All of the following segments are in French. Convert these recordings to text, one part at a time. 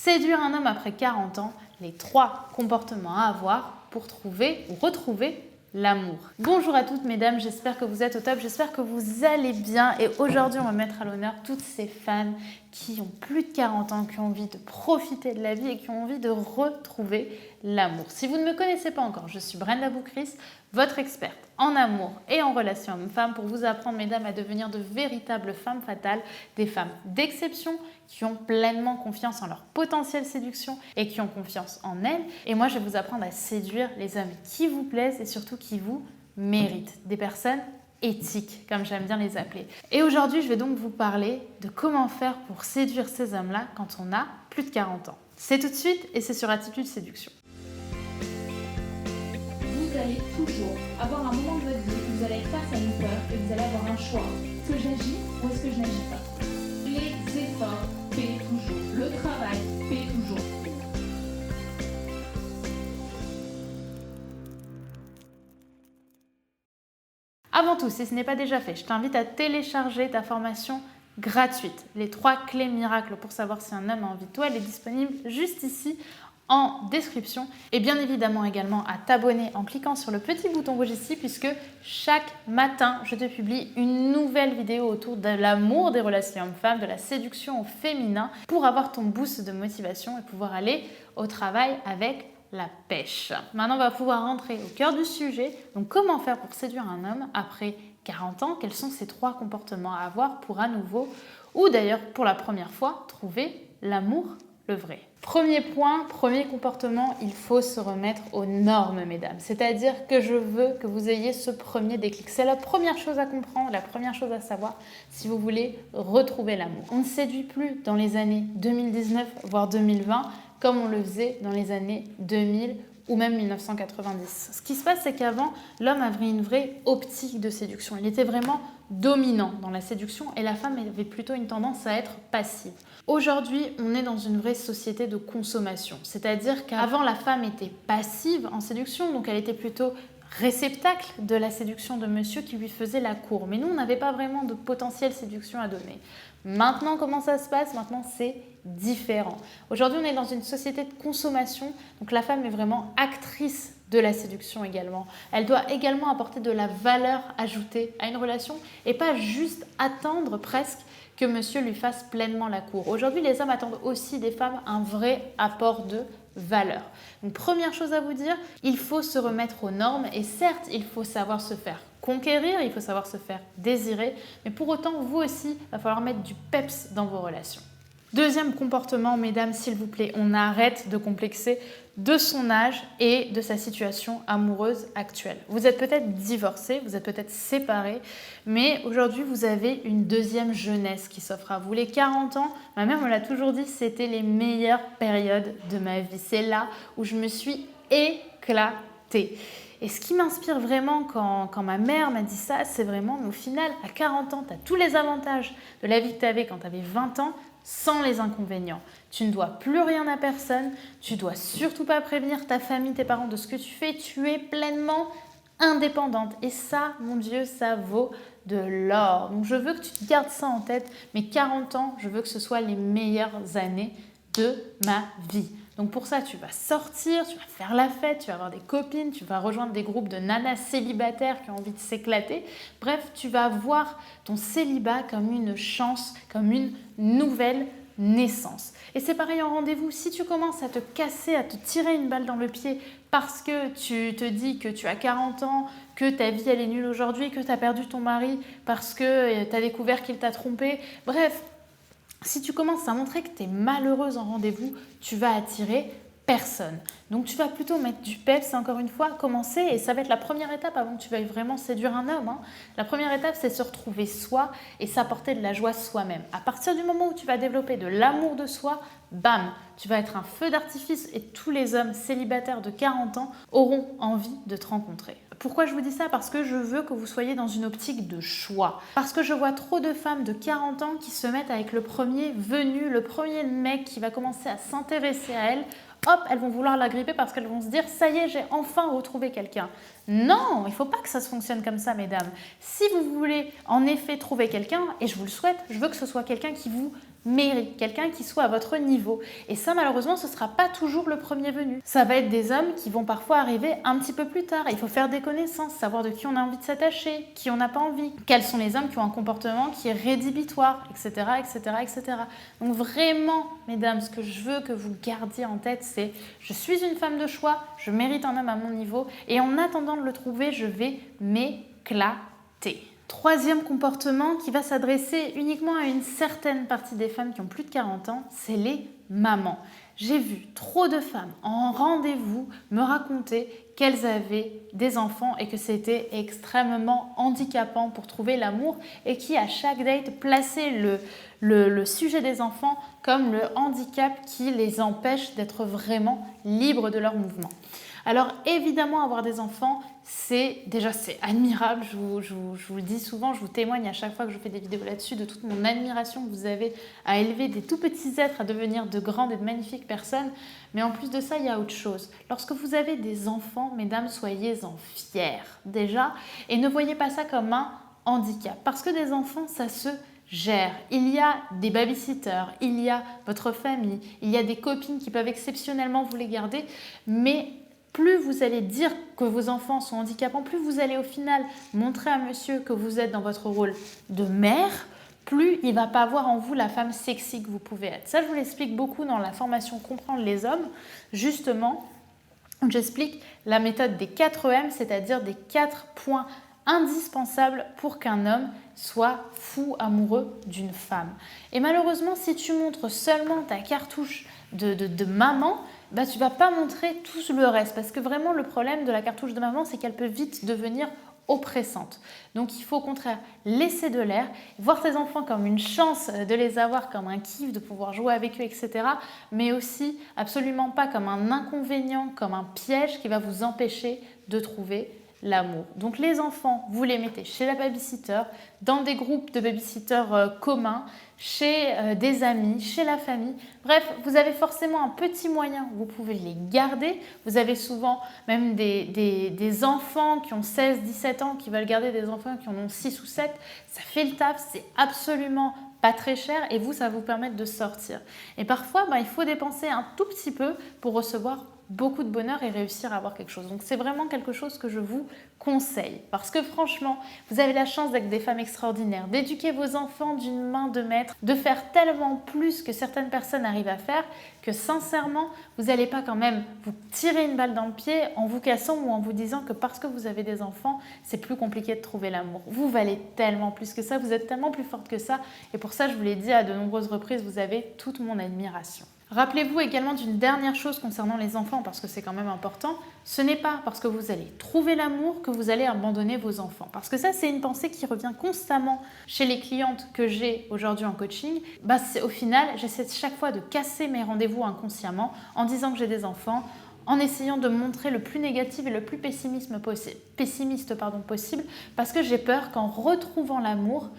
Séduire un homme après 40 ans, les 3 comportements à avoir pour trouver ou retrouver l'amour. Bonjour à toutes mesdames, j'espère que vous êtes au top, j'espère que vous allez bien et aujourd'hui on va mettre à l'honneur toutes ces femmes qui ont plus de 40 ans, qui ont envie de profiter de la vie et qui ont envie de retrouver l'amour. Si vous ne me connaissez pas encore, je suis Brenda Boucris, votre experte en amour et en relation homme-femme pour vous apprendre mesdames à devenir de véritables femmes fatales, des femmes d'exception qui ont pleinement confiance en leur potentiel séduction et qui ont confiance en elles. Et moi je vais vous apprendre à séduire les hommes qui vous plaisent et surtout qui vous méritent, des personnes éthiques, comme j'aime bien les appeler. Et aujourd'hui, je vais donc vous parler de comment faire pour séduire ces hommes-là quand on a plus de 40 ans. C'est tout de suite et c'est sur Attitude Séduction. Vous allez toujours avoir un moment de votre vie où vous allez être face à une peur et vous allez avoir un choix. Est-ce que j'agis ou est-ce que je n'agis pas? Les efforts paient toujours. Le travail paie toujours. Avant tout, si ce n'est pas déjà fait, je t'invite à télécharger ta formation gratuite. Les 3 clés miracles pour savoir si un homme a envie de toi, elle est disponible juste ici en description. Et bien évidemment également à t'abonner en cliquant sur le petit bouton rouge ici puisque chaque matin, je te publie une nouvelle vidéo autour de l'amour des relations hommes-femmes, de la séduction au féminin pour avoir ton boost de motivation et pouvoir aller au travail avec la pêche. Maintenant, on va pouvoir rentrer au cœur du sujet. Donc, comment faire pour séduire un homme après 40 ans? Quels sont ces 3 comportements à avoir pour à nouveau, ou d'ailleurs pour la première fois, trouver l'amour, le vrai? Premier point, premier comportement, il faut se remettre aux normes, mesdames. C'est-à-dire que je veux que vous ayez ce premier déclic. C'est la première chose à comprendre, la première chose à savoir si vous voulez retrouver l'amour. On ne séduit plus dans les années 2019, voire 2020, comme on le faisait dans les années 2000 ou même 1990. Ce qui se passe, c'est qu'avant, l'homme avait une vraie optique de séduction. Il était vraiment dominant dans la séduction et la femme avait plutôt une tendance à être passive. Aujourd'hui, on est dans une vraie société de consommation. C'est-à-dire qu'avant, la femme était passive en séduction, donc elle était plutôt réceptacle de la séduction de monsieur qui lui faisait la cour. Mais nous, on n'avait pas vraiment de potentiel séduction à donner. Maintenant, comment ça se passe? Maintenant, c'est différent. Aujourd'hui, on est dans une société de consommation, donc la femme est vraiment actrice de la séduction également. Elle doit également apporter de la valeur ajoutée à une relation et pas juste attendre presque que monsieur lui fasse pleinement la cour. Aujourd'hui, les hommes attendent aussi des femmes un vrai apport de valeur. Donc, première chose à vous dire, il faut se remettre aux normes et certes, il faut savoir se faire conquérir, il faut savoir se faire désirer, mais pour autant, vous aussi, il va falloir mettre du peps dans vos relations. Deuxième comportement, mesdames, s'il vous plaît, on arrête de complexer de son âge et de sa situation amoureuse actuelle. Vous êtes peut-être divorcé, vous êtes peut-être séparé, mais aujourd'hui, vous avez une deuxième jeunesse qui s'offre à vous. Les 40 ans, ma mère me l'a toujours dit, c'était les meilleures périodes de ma vie. C'est là où je me suis éclatée. Et ce qui m'inspire vraiment quand ma mère m'a dit ça, c'est vraiment, au final, à 40 ans, tu as tous les avantages de la vie que tu avais quand tu avais 20 ans, sans les inconvénients. Tu ne dois plus rien à personne, tu ne dois surtout pas prévenir ta famille, tes parents de ce que tu fais, tu es pleinement indépendante. Et ça, mon Dieu, ça vaut de l'or. Donc je veux que tu te gardes ça en tête, mes 40 ans, je veux que ce soit les meilleures années de ma vie. Donc pour ça, tu vas sortir, tu vas faire la fête, tu vas avoir des copines, tu vas rejoindre des groupes de nanas célibataires qui ont envie de s'éclater. Bref, tu vas voir ton célibat comme une chance, comme une nouvelle naissance. Et c'est pareil en rendez-vous, si tu commences à te casser, à te tirer une balle dans le pied parce que tu te dis que tu as 40 ans, que ta vie elle est nulle aujourd'hui, que tu as perdu ton mari parce que tu as découvert qu'il t'a trompé, bref, si tu commences à montrer que tu es malheureuse en rendez-vous, tu vas attirer personne. Donc tu vas plutôt mettre du peps, encore une fois, commencer, et ça va être la première étape avant que tu veuilles vraiment séduire un homme. La première étape, c'est se retrouver soi et s'apporter de la joie soi-même. À partir du moment où tu vas développer de l'amour de soi, bam, tu vas être un feu d'artifice et tous les hommes célibataires de 40 ans auront envie de te rencontrer. Pourquoi je vous dis ça? Parce que je veux que vous soyez dans une optique de choix. Parce que je vois trop de femmes de 40 ans qui se mettent avec le premier venu, le premier mec qui va commencer à s'intéresser à elles. Hop, elles vont vouloir l'agripper parce qu'elles vont se dire « ça y est, j'ai enfin retrouvé quelqu'un ». Non, il ne faut pas que ça se fonctionne comme ça, mesdames. Si vous voulez en effet trouver quelqu'un, et je vous le souhaite, je veux que ce soit quelqu'un qui vous mérite, quelqu'un qui soit à votre niveau. Et ça, malheureusement, ce ne sera pas toujours le premier venu. Ça va être des hommes qui vont parfois arriver un petit peu plus tard. Il faut faire des connaissances, savoir de qui on a envie de s'attacher, qui on n'a pas envie, quels sont les hommes qui ont un comportement qui est rédhibitoire, etc., etc., etc. Donc vraiment, mesdames, ce que je veux que vous gardiez en tête, c'est je suis une femme de choix, je mérite un homme à mon niveau, et en attendant de le trouver, je vais m'éclater. Troisième comportement qui va s'adresser uniquement à une certaine partie des femmes qui ont plus de 40 ans, c'est les mamans. J'ai vu trop de femmes en rendez-vous me raconter qu'elles avaient des enfants et que c'était extrêmement handicapant pour trouver l'amour et qui, à chaque date, plaçaient le sujet des enfants comme le handicap qui les empêche d'être vraiment libres de leur mouvement. Alors évidemment, avoir des enfants, c'est admirable, je vous le dis souvent, je vous témoigne à chaque fois que je fais des vidéos là-dessus de toute mon admiration que vous avez à élever des tout petits êtres à devenir de grandes et de magnifiques personnes. Mais en plus de ça, il y a autre chose. Lorsque vous avez des enfants, mesdames, soyez-en fiers déjà et ne voyez pas ça comme un handicap. Parce que des enfants, ça se gère. Il y a des babysitters, il y a votre famille, il y a des copines qui peuvent exceptionnellement vous les garder, mais plus vous allez dire que vos enfants sont handicapants, plus vous allez au final montrer à monsieur que vous êtes dans votre rôle de mère, plus il ne va pas voir en vous la femme sexy que vous pouvez être. Ça, je vous l'explique beaucoup dans la formation Comprendre les hommes. Justement, j'explique la méthode des 4 M, c'est-à-dire des 4 points indispensables pour qu'un homme soit fou amoureux d'une femme. Et malheureusement, si tu montres seulement ta cartouche de maman, bah, tu ne vas pas montrer tout le reste. Parce que vraiment, le problème de la cartouche de maman, c'est qu'elle peut vite devenir oppressante. Donc, il faut au contraire laisser de l'air, voir tes enfants comme une chance de les avoir, comme un kiff, de pouvoir jouer avec eux, etc. Mais aussi absolument pas comme un inconvénient, comme un piège qui va vous empêcher de trouver l'amour. Donc les enfants, vous les mettez chez la babysitter, dans des groupes de babysitters communs, chez des amis, chez la famille. Bref, vous avez forcément un petit moyen, vous pouvez les garder. Vous avez souvent même des enfants qui ont 16, 17 ans qui veulent garder des enfants qui en ont 6 ou 7. Ça fait le taf, c'est absolument pas très cher et vous, ça va vous permettre de sortir. Et parfois, il faut dépenser un tout petit peu pour recevoir beaucoup de bonheur et réussir à avoir quelque chose. Donc c'est vraiment quelque chose que je vous conseille parce que franchement, vous avez la chance d'être des femmes extraordinaires, d'éduquer vos enfants d'une main de maître, de faire tellement plus que certaines personnes arrivent à faire que sincèrement, vous n'allez pas quand même vous tirer une balle dans le pied en vous cassant ou en vous disant que parce que vous avez des enfants, c'est plus compliqué de trouver l'amour. Vous valez tellement plus que ça, vous êtes tellement plus forte que ça et pour ça, je vous l'ai dit à de nombreuses reprises, vous avez toute mon admiration. Rappelez-vous également d'une dernière chose concernant les enfants, parce que c'est quand même important. Ce n'est pas parce que vous allez trouver l'amour que vous allez abandonner vos enfants. Parce que ça, c'est une pensée qui revient constamment chez les clientes que j'ai aujourd'hui en coaching. Au final, j'essaie chaque fois de casser mes rendez-vous inconsciemment en disant que j'ai des enfants, en essayant de montrer le plus négatif et le plus pessimiste possible, parce que j'ai peur qu'en retrouvant l'amour,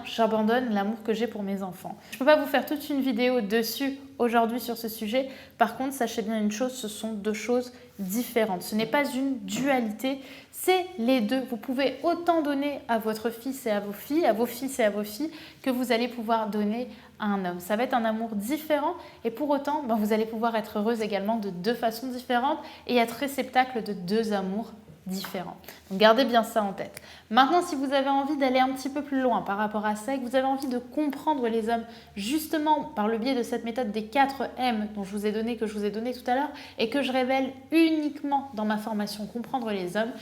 j'abandonne l'amour que j'ai pour mes enfants. Je ne peux pas vous faire toute une vidéo dessus aujourd'hui sur ce sujet. Par contre, sachez bien une chose, ce sont deux choses différentes. Ce n'est pas une dualité, c'est les deux. Vous pouvez autant donner à votre fils et à vos filles, à vos fils et à vos filles, que vous allez pouvoir donner à un homme. Ça va être un amour différent et pour autant, vous allez pouvoir être heureuse également de deux façons différentes et être réceptacle de deux amours différents. Donc gardez bien ça en tête. Maintenant, si vous avez envie d'aller un petit peu plus loin par rapport à ça et que vous avez envie de comprendre les hommes justement par le biais de cette méthode des 4 M que je vous ai donné tout à l'heure et que je révèle uniquement dans ma formation Comprendre les hommes,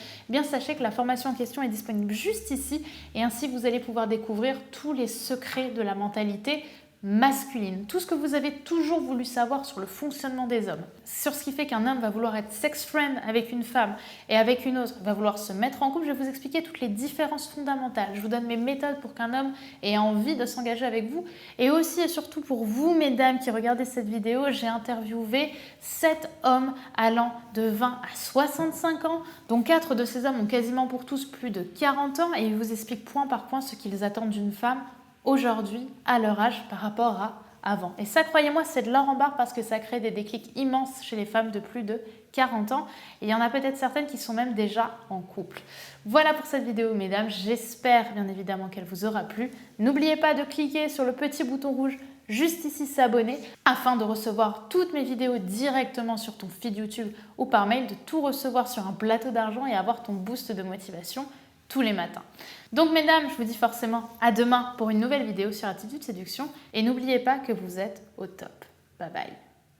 sachez que la formation en question est disponible juste ici et ainsi vous allez pouvoir découvrir tous les secrets de la mentalité masculine, tout ce que vous avez toujours voulu savoir sur le fonctionnement des hommes, sur ce qui fait qu'un homme va vouloir être sex friend avec une femme et avec une autre va vouloir se mettre en couple. Je vais vous expliquer toutes les différences fondamentales. Je vous donne mes méthodes pour qu'un homme ait envie de s'engager avec vous et aussi et surtout pour vous, mesdames qui regardez cette vidéo, j'ai interviewé 7 hommes allant de 20 à 65 ans, dont 4 de ces hommes ont quasiment pour tous plus de 40 ans et ils vous expliquent point par point ce qu'ils attendent d'une femme aujourd'hui, à leur âge, par rapport à avant. Et ça, croyez-moi, c'est de l'or en barre parce que ça crée des déclics immenses chez les femmes de plus de 40 ans. Et il y en a peut-être certaines qui sont même déjà en couple. Voilà pour cette vidéo, mesdames. J'espère bien évidemment qu'elle vous aura plu. N'oubliez pas de cliquer sur le petit bouton rouge juste ici s'abonner afin de recevoir toutes mes vidéos directement sur ton feed YouTube ou par mail, de tout recevoir sur un plateau d'argent et avoir ton boost de motivation tous les matins. Donc mesdames, je vous dis forcément à demain pour une nouvelle vidéo sur Attitude Séduction et n'oubliez pas que vous êtes au top. Bye bye.